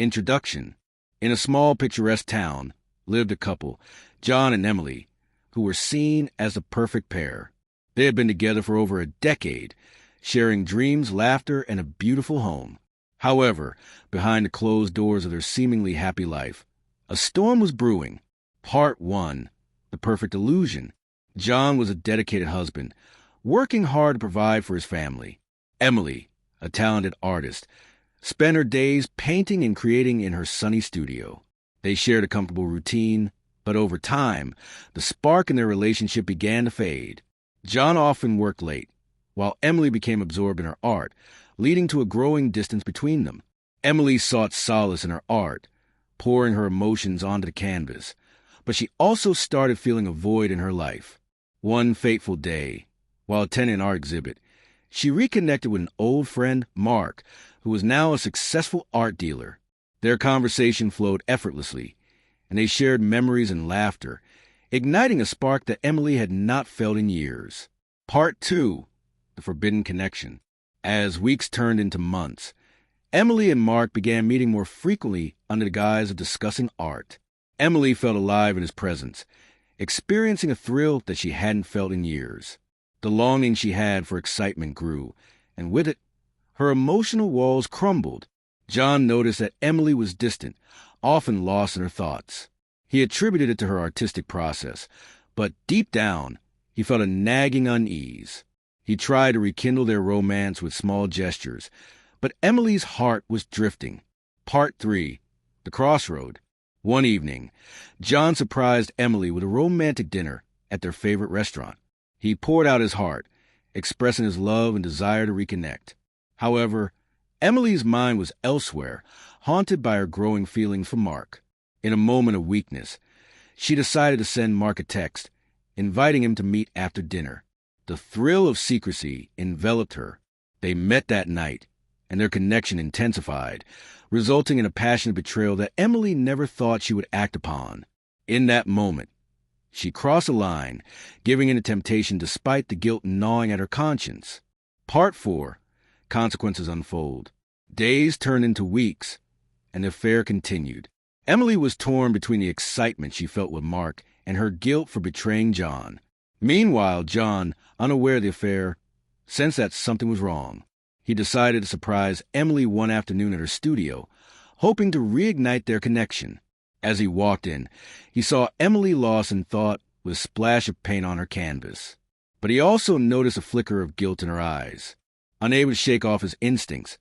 Introduction. In a small, picturesque town lived a couple, John and Emily, who were seen as the perfect pair. They had been together for over a decade, sharing dreams, laughter, and a beautiful home. However, behind the closed doors of their seemingly happy life, a storm was brewing. Part 1. The Perfect Illusion. John was a dedicated husband, working hard to provide for his family. Emily, a talented artist, spent her days painting and creating in her sunny studio. They shared a comfortable routine, but over time, the spark in their relationship began to fade. John often worked late, while Emily became absorbed in her art, leading to a growing distance between them. Emily sought solace in her art, pouring her emotions onto the canvas, but she also started feeling a void in her life. One fateful day, while attending an art exhibit, she reconnected with an old friend, Mark, who was now a successful art dealer. Their conversation flowed effortlessly, and they shared memories and laughter, igniting a spark that Emily had not felt in years. Part 2. The Forbidden Connection. As weeks turned into months, Emily and Mark began meeting more frequently under the guise of discussing art. Emily felt alive in his presence, experiencing a thrill that she hadn't felt in years. The longing she had for excitement grew, and with it, her emotional walls crumbled. John noticed that Emily was distant, often lost in her thoughts. He attributed it to her artistic process, but deep down, he felt a nagging unease. He tried to rekindle their romance with small gestures, but Emily's heart was drifting. Part 3. The Crossroad. One evening, John surprised Emily with a romantic dinner at their favorite restaurant. He poured out his heart, expressing his love and desire to reconnect. However, Emily's mind was elsewhere, haunted by her growing feelings for Mark. In a moment of weakness, she decided to send Mark a text, inviting him to meet after dinner. The thrill of secrecy enveloped her. They met that night, and their connection intensified, resulting in a passionate betrayal that Emily never thought she would act upon. In that moment, she crossed a line, giving in to temptation despite the guilt gnawing at her conscience. Part 4. Consequences unfold. Days turned into weeks, and the affair continued. Emily was torn between the excitement she felt with Mark and her guilt for betraying John. Meanwhile, John, unaware of the affair, sensed that something was wrong. He decided to surprise Emily one afternoon at her studio, hoping to reignite their connection. As he walked in, he saw Emily lost in thought with a splash of paint on her canvas. But he also noticed a flicker of guilt in her eyes. Unable to shake off his instincts,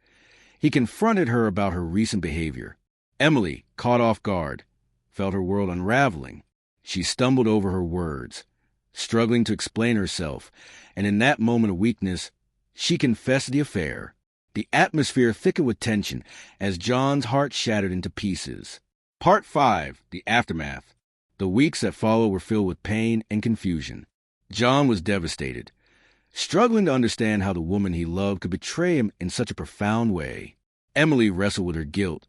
he confronted her about her recent behavior. Emily, caught off guard, felt her world unraveling. She stumbled over her words, struggling to explain herself, and in that moment of weakness, she confessed the affair. The atmosphere thickened with tension as John's heart shattered into pieces. Part 5. The Aftermath. The weeks that followed were filled with pain and confusion. John was devastated, struggling to understand how the woman he loved could betray him in such a profound way. Emily wrestled with her guilt,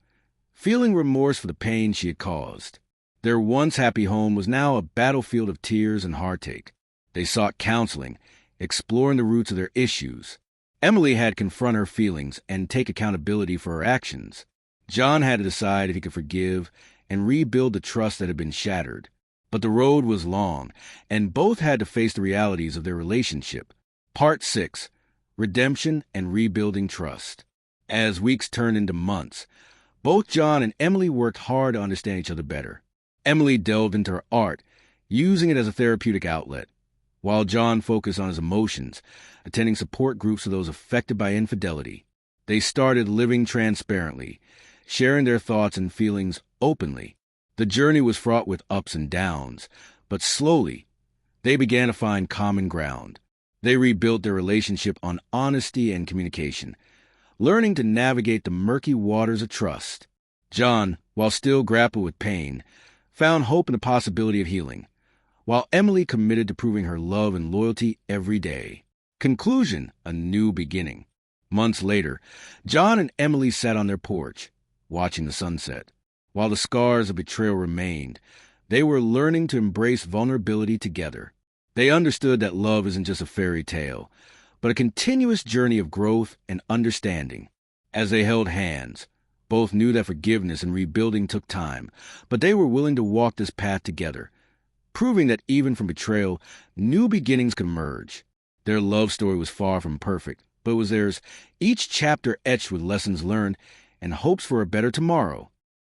feeling remorse for the pain she had caused. Their once happy home was now a battlefield of tears and heartache. They sought counseling, exploring the roots of their issues. Emily had to confront her feelings and take accountability for her actions. John had to decide if he could forgive and rebuild the trust that had been shattered. But the road was long, and both had to face the realities of their relationship. Part 6. Redemption and Rebuilding Trust. As weeks turned into months, both John and Emily worked hard to understand each other better. Emily delved into her art, using it as a therapeutic outlet, while John focused on his emotions, attending support groups for those affected by infidelity. They started living transparently, sharing their thoughts and feelings openly. The journey was fraught with ups and downs, but slowly, they began to find common ground. They rebuilt their relationship on honesty and communication, learning to navigate the murky waters of trust. John, while still grappled with pain, found hope in the possibility of healing, while Emily committed to proving her love and loyalty every day. Conclusion: a new beginning. Months later, John and Emily sat on their porch, watching the sunset. While the scars of betrayal remained, they were learning to embrace vulnerability together. They understood that love isn't just a fairy tale, but a continuous journey of growth and understanding. As they held hands, Both knew that forgiveness and rebuilding took time, but they were willing to walk this path together, proving that even from betrayal, new beginnings could emerge. Their love story was far from perfect, but it was theirs, each chapter etched with lessons learned and hopes for a better tomorrow.